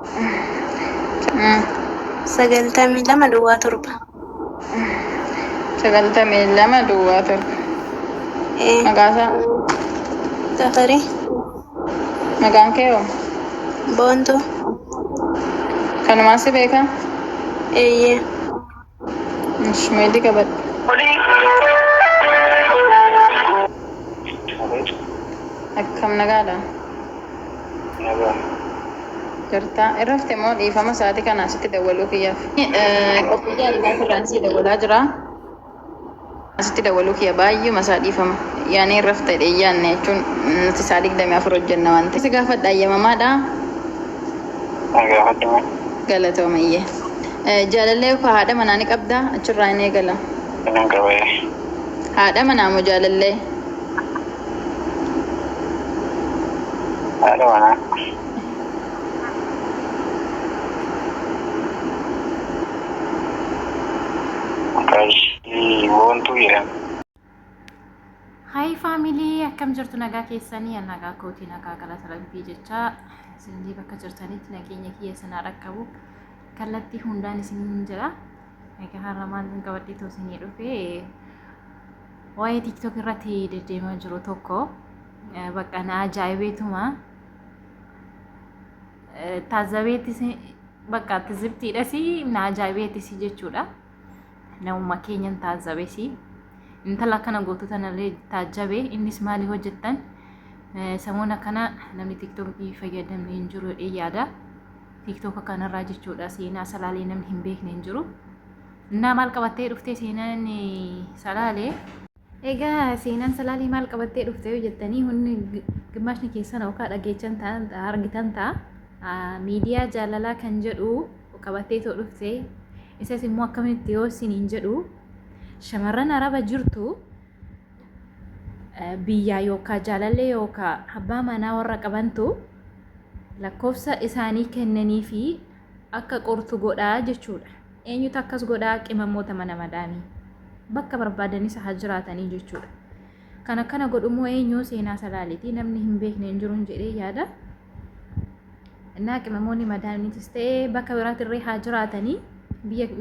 92 duwwaa 7. 92 duwwaa 7. Maqaasaa? Tafarii. Maqaan kee hoo? Boontuu. Kanumaan si beekaa? Eeyyee. Meetii qabadhu. Akkam nagaadha? Jirtaa? Irratti immoo dhiifama sa'aatii kana asitti dawwaluu kiyyaaf. Qophii jaalalaa firaan si dawwalaa jira. Asitti dawwaluu kiyya baay'ee isaa dhiifama. Yaani irratti ta'e yaanne jechuun nuti isaa 24 hojjenna waan ta'eef. Si gaafadha ayyamamaadha. Galatoomayyee. Jaalallee koo haadha manaa ni qabdaa? Achirraa hin eegala. Haadha manaa moo jaalallee? Haadha manaa. Boontuu jedhama. Hai family, akkam jirtu nagaa keessanii nagaa kootii nagaa galata rabbii jecha isinii bakka jirtanitti nageenya kiyya sanaa rakkabu kallattii hundaan isiniin jira. Egaa har'a maal qabadhee isinii dhufe waa'ee TikTok irratti deddeemaa jiru tokko bakka na ajaa'ibeetuma taazabeetis bakka tizibtiidhas na ajaa'ibeetis jechuudha. Namummaa keenyan taazabeesi. Intala kana gootota nalee taajjabe innis maali hojjettan samuuna kana namni TikTokii fayyadamee hin jiru yaada. TikTok kanarraa jechuudha seenaa salaalee namni hin beekne hin jiru. Innaa maal qabattee dhuftee seenaan salaalee? Egaa seenaan salaalee maal qabattee dhuftee hojjettanii hundi gimmaashni keessan yookaan dhageechan ta'a argitan ta'a. Miidiyaa jaalalaa kan jedhu qabattee too dhuftee isas immoo akkamitti yoo isiniin jedhu shamarran araba jirtu biyyaa yookaan jaalallee yookaan abbaa manaa warra qabantu lakkoofsa isaanii kennanii fi akka qortu godhaa jechuudha. Eenyutu akkas godhaa? Qimamoota mana madaamii bakka barbaadanis haa jiraatanii jechuudha. Kana godhumoo eenyu? Seenaa salaaleetii namni hin beekne hin jiru jedhee yaada. Innaa qimamoonni madaamiitis ta'ee bakka biraatirree haa jiraatanii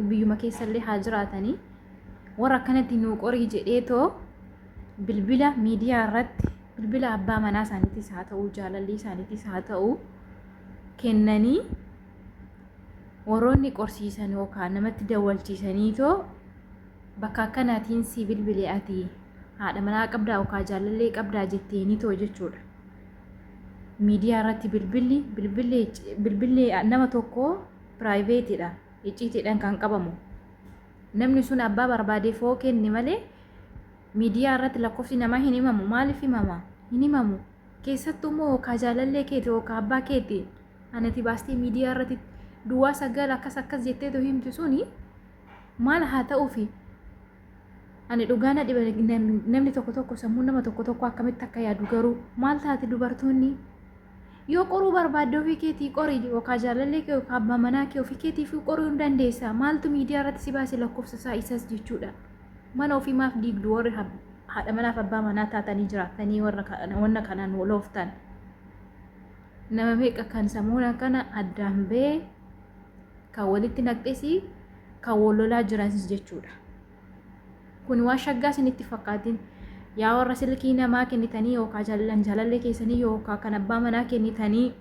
biyyuma keessallee haa jiraatanii warra akkanatti nuu qorii jedheetoo bilbila miidiyaa irratti bilbila abbaa manaa isaaniitis haa ta'u jaalallee isaaniitis haa ta'u kennanii warroonni qorsiisan yookaan namatti dawwalchiisaniitoo bakka akkanaatiin si bilbilee ati haadha manaa qabdaa yookaan jaalallee qabdaa jetteeniitoo jechuudha. Miidiyaa irratti bilbilli nama tokko piraayiveetiidha. Icciitiidhaan kan qabamu. Namni sun abbaa barbaadee foo kenne malee miidiyaa irratti lakkoofsi namaa hin himamu. Maaliif himama? Hin himamu. Keessattuu immoo yookaan jaalallee keeti yookaan abbaa keeti anati baastee miidiyaa irratti duwwaa 9 akkas jettee too himtu suni maal haa ta'uufi? Ani dhugaana dhiba namni tokko sammuu nama tokko akkamitti akka yaadu garuu maal taate dubartoonni yoo qoruu barbaadde ofii keetii qorii yookaan jaalallee kee yookaan abbaa manaa kee ofii keetiif qoruu hin dandeessa. Maaltu miidiyaa irratti si baase lakkoofsa isaa isas jechuudha. Mana ofii maaf diigdu warri haadha manaaf abbaa manaa taatanii jiraatanii warra kanaan walooftan. Nama meeqa kan sammuuna kana addaan ba'ee kan walitti naqxeesi kan wallolaa jiranis jechuudha. Kun waan shaggaa isinitti fakkaatin. Yaa warra silkii namaa kennitanii yookaan jaalallee keessanii yookaan kan abbaa manaa kennitanii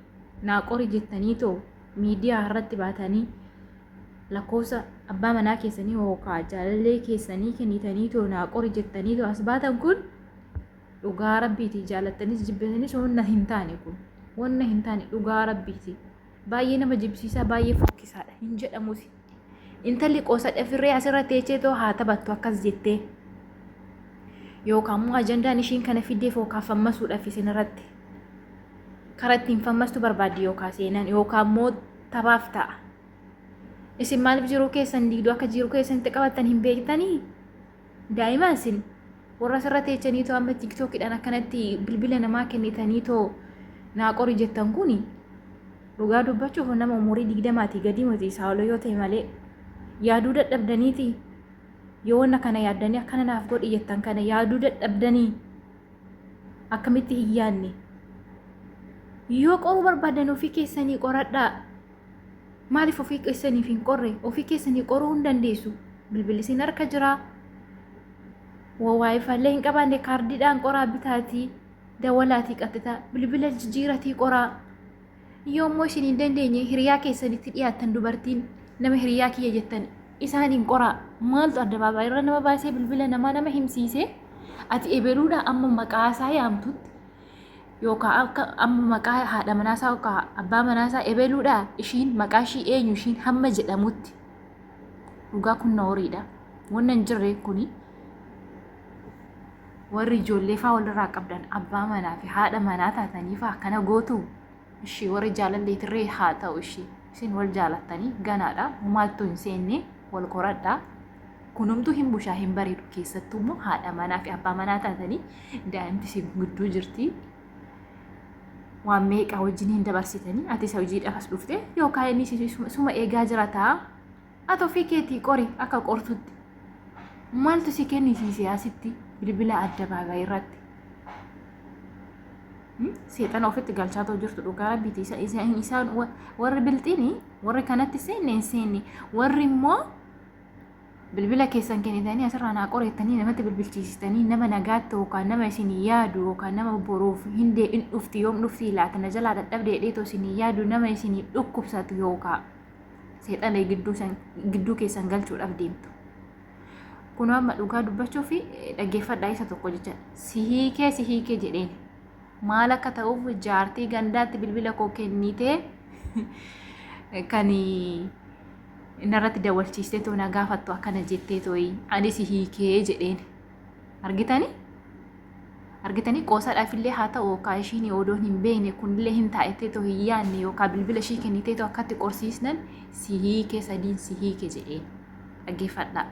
naa qori jettanii too miidiyaa irratti baatanii lakkoofsa abbaa manaa keessanii yookaan jaalallee keessanii kennitanii too naa qori jettanii too as baatan kun dhugaa rabbiiti. Jaalattanis jibbatanis wanna hin taane kun wanna hin taane dhugaa rabbiiti. Baay'ee nama jibbisiisaa baay'ee fokkisaadha hin jedhamusi. Intalli qoosa dhafirree asirratti teechee too haa taphattu akkas jettee. Yookaan immoo ajandaan ishiin kana fiddeef yookaan fammasuudhaaf isin irratti karaa ittiin fammastu barbaaddi yookaan seenan yookaan immoo taphaaf ta'a. Isin maaliif jiruu keessan diigduu akka jiruu keessanitti qabatan hin beektanii? Daa'ima isin warra asirra teechanii too amma TikTokidhaan akkanatti bilbila namaa kennitanii too naa qori jettan kuni dhugaa dubbachuuf nama umurii 20 gadi miti isaa ol yoo ta'e malee yaaduu dadhabdaniiti. Yoo wanna kana yaaddanii akkana naaf godhi jettan kana yaaduu dadhabdanii akkamitti hin yaadne? Yoo qoruu barbaadan ofii keessanii qoradhaa. maaliif ofii keessaniif hin qorre? Ofii keessanii qoruu hin dandeessu. Bilbilli isin harka jira. Waayifaallee hin qabaanne kaardiidhaan qoraa bitaatii dawalaatii qaxxitaa bilbila jijjiiratii qoraa. Yoommoo isin hin dandeenye hiriyaa keessanitti dhiyaattan dubartiin nama hiriyaa kiyya jettan isaan hin qoraa. Maaltu addabaabaa irra nama baasee bilbila nama himsiisee ati ebeluudha amma maqaa isaa yaamtutti yookaan akka amma maqaa haadha manaasaa yookaan abbaa manaasaa ebeluudha ishiin maqaa ishii eenyu ishiin hamma jedhamutti dhugaa kun nooriidha. Wanna hin jirre kuni warri ijoollee faa walirraa qabdan abbaa manaa fi haadha manaa taataniif akkana gootu. Ishii warri jaalalleetirree haa ta'u ishii isin wal jaalattanii ganaadha maaltu hin seenne wal qoradhaa. Kunumtuu hin bushaa hin bareedu keessattuu immoo haadha manaa fi abbaa manaa taatanii daa'imti isin gidduu jirti. Waan meeqaa wajjin hin dabarsitanii ati isa hojiidhaaf as dhufte yookaan inni suma eegaa jira ta'a. Ati ofii keetii qori akka qortutti. Maaltu si kennisiise asitti bilbila addabaabaa irratti? Seexana ofitti galchaatoo jirtu dhugaa rabbiiti. Isaan warri bilxiini warri kanatti seenne hin seenne warri immoo bilbila keessan kennitanii asirraa naa qoreettanii namatti bilbilchiisitanii nama nagaatti yookaan nama isin yaadu yookaan nama boruuf hin dhufti yoom dhufti laata na jalaa dadhabdee dheetoo isin yaadu nama isin dhukkubsatu yookaan seexana gidduu keessan galchuudhaaf deemtu. Kun amma dhugaa dubbachuu fi dhaggeeffadhaa isa tokko jecha si hiikee jedheen maal akka ta'uuf jaartii gandaatti bilbila koo kennitee kan narratti dawwalchiistee too na gaafattu akkana jettee tooyi ani si hiikee jedheen argitanii qoosaadhaafillee haa ta'u yookaan ishiin odoon hin beekne kunillee hin taa'ettee too hin yaadne yookaan bilbila ishii kennitee too akkatti qorsiisnan si hiikee sadiin si hiike jedheen dhaggeeffadhaa.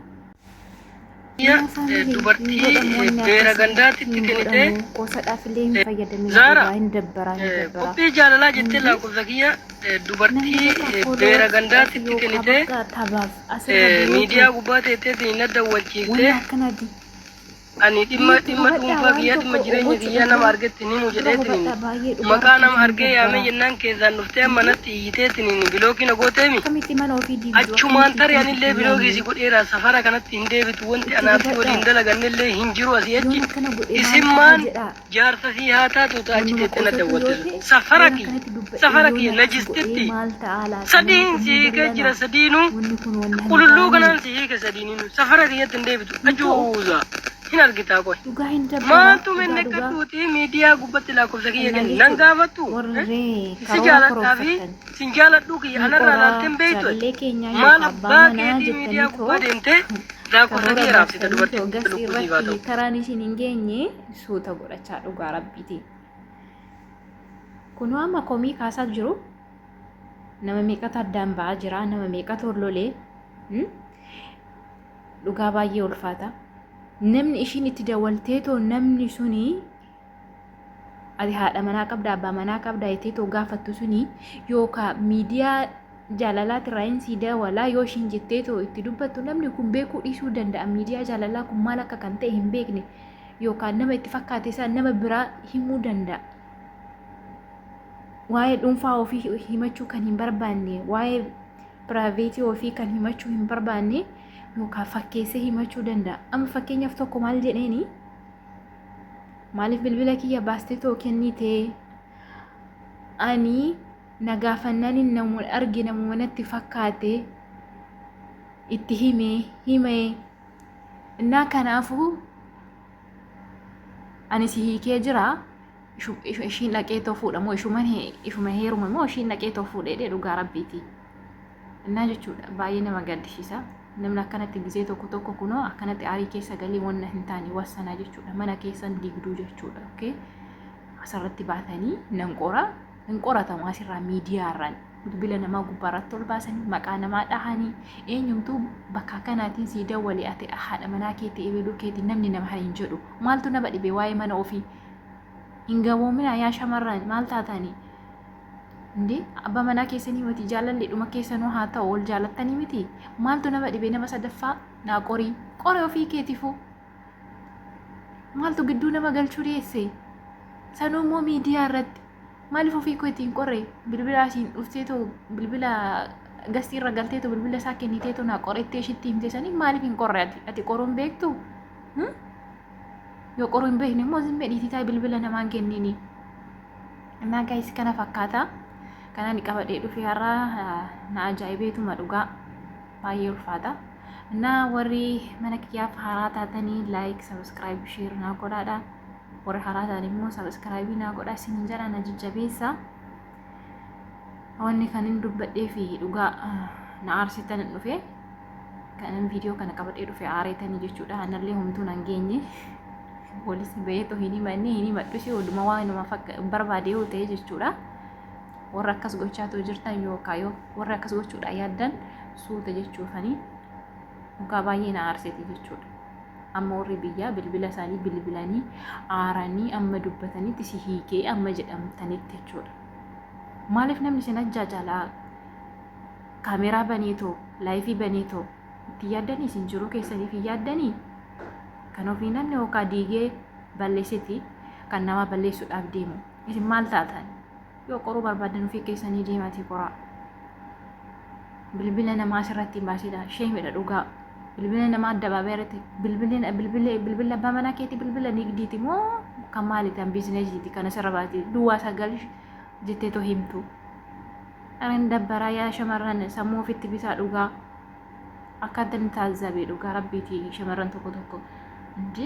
Dubartii beera gandaatitti kennitee Zaara qophii jaalalaa jettee lakkoofsa kiyya dubartii beera gandaatitti kennitee miidiyaa gubbaa teetteetiin na dawwalchiiftee ani dhimma dhuunfaa kiyyaa dhimma jireenya kiyyaa nama argettiniin jedheetiniin maqaa nama argee yaamee jennaan keessaan dhuftee ammanatti iyiteetiniin biloogii na gooteemi achumaan tarii anillee biloogii si godheera safara kanatti hin deebitu wanti anaaf waliin dalagannillee hin jiru asii achi isimmaan jaarsa fi haa taatu achi teettee na dawwattisu safara kiyya najistitti sadiin si hiike jira sadiinuu qululluu kanaan si hiike sadiinuu safara kiyyatti hin deebitu ajuuza. Hin argitaa koy maaltu menne gadduuti miidiyaa gubbatti lakkoofsa kiyya kenni nan gaafattu si jaaladhaa fi sin jaaladhuu kiyya anarraa laalteen beeytu maal abbaa keetii miidiyaa gubbaa deemtee lakkoofsa kiyya raabsite dubartii lubbuu haa ta'u. Karaan ishiin hin geenye suuta godhachaa dhugaa rabbiiti. Kunoo amma komii kaasaa jiru nama meeqatu addaan ba'aa jira nama meeqatu horlolee dhugaa baay'ee ulfaata. Namni ishiin itti dawwalteetoo namni suni ati haadha manaa qabda abbaa manaa qabda jetteetoo gaafattu suni yookaan miidiyaa jaalalaati irraa si dawwalaa yoo ishiin jetteetoo itti dubbattu namni kun beekuu dhiisuu danda'a. Miidiyaa jaalalaa kun maal akka kan ta'e hin beekne yookaan nama itti fakkaate isaa nama biraa himuu danda'a. Waa'ee dhuunfaa ofii himachuu kan hin barbaanne waa'ee piraayiveetii ofii kan himachuu hin barbaanne yookaan fakkeessee himachuu danda'a. Amma fakkeenyaaf tokko maal jedheeni maaliif bilbila kiyya baastee too kennitee ani na gaafannaan namu arge namu manatti fakkaate itti hime innaa kanaafuu ani si hiikee jira ishiin dhaqee too fuudhamoo ishuma heeruma moo ishiin dhaqee too fuudhee dhugaa rabbiiti innaa jechuudha baay'ee nama gaddisiisa. Namni akkanatti gisee tokko kunoo akkanatti aarii keessa galii wanna hin taane wassanaa jechuudha. Mana keessan digduu jechuudha. Okay? Asirratti baatanii nan qoratamu asirraa miidiyaarraan bilbila namaa gubbaarratti ol baasanii maqaa namaa dhahanii eenyumtuu bakka kanaatiin si dawwalee ati haadha manaa keetti eebeluu keetti namni nama hin jedhu maaltu nama dhibee waa'ee mana ofii hin gaboomina yaa shamarran maal taatanii Ndi abba manaa keessanii miti jaalallee dhuma keessanuu haa ta'u ol jaalattanii miti maaltu nama dhibee nama sadaffaa naa qoree ofii keetiifuu maaltu gidduu nama galchuu dhiyeesse sanuu immoo miidiyaa irratti maaliif ofii keetiin qoree bilbila asiin dhuftee too bilbila gastii irra galteetu bilbila isaa kenniteetu naa qorettee ishitti himte sanii maaliif hin qorre ati qoruun beektu? Yoo qoruu hin beekne immoo zimbe dhiitii taa'e bilbila namaan kennini. Innaa gaayis kana fakkaata. Kanaan qabadhee dhufe har'a na ajaa'ibeetuma dhugaa baay'ee ulfaata. Innaa warri mana kiyyaaf haaraa taatanii like, subscribe, share naa godhaadha. Warri haaraa taatan immoo subscribe naa godhaa isiniin jedha na jajjabeessa. Wanni kanin dubbadhee fi dhugaa na aarsitan dhufe kanan viidiyoo kana qabadhee dhufe aareetanii jechuudha. Anallee homtuu nan geenye polis beeto hini madhusi oduma waan nama barbaade yoo ta'e jechuudha. Warra akkas gochaatoo jirtan yookaan yoo warra akkas gochuudha yaaddan suuta jechuufanii dhugaa baay'ee na aarsiti jechuudha. Amma warri biyyaa bilbila isaanii bilbilanii aaranii amma dubbatanitti si hiikee amma jedhamtanitti jechuudha. Maaliif namni isin ajjaajala kaameraa baneetoo laayifii baneetoo itti yaaddanii isin jiruu keessaniif hin yaaddanii kan ofii namni yookaan diigee balleessiti kan nama balleessuudhaaf deemu isin maal taatan yoo qoruu barbaadan ofii keessanii deematii qoraa bilbila namaa asirratti hin baasidha sheemidha dhugaa bilbila namaa addabaabee irratti bilbila abbaa manaa keetii bilbila nigdiiti moo kan maaliitaan biizineesiiti kan asirra baati duwwaa sagal jetteetoo himtu arin dabbaraa yaa shamarran sammuu ofitti bitaa dhugaa akkaataa inni taazabee dhugaa rabbiitii shamarran tokko እንጂ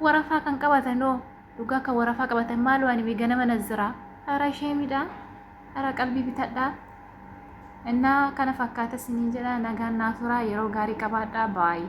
ወረፋ kan qabatan no dhugaa kan warafaa qabatan maal waan bi ganama nazira ara sheemidha ara qalbii bitadha እና kana fakkaata siniin jedha nagaan naasuraa yeroo gaarii qabaadha baay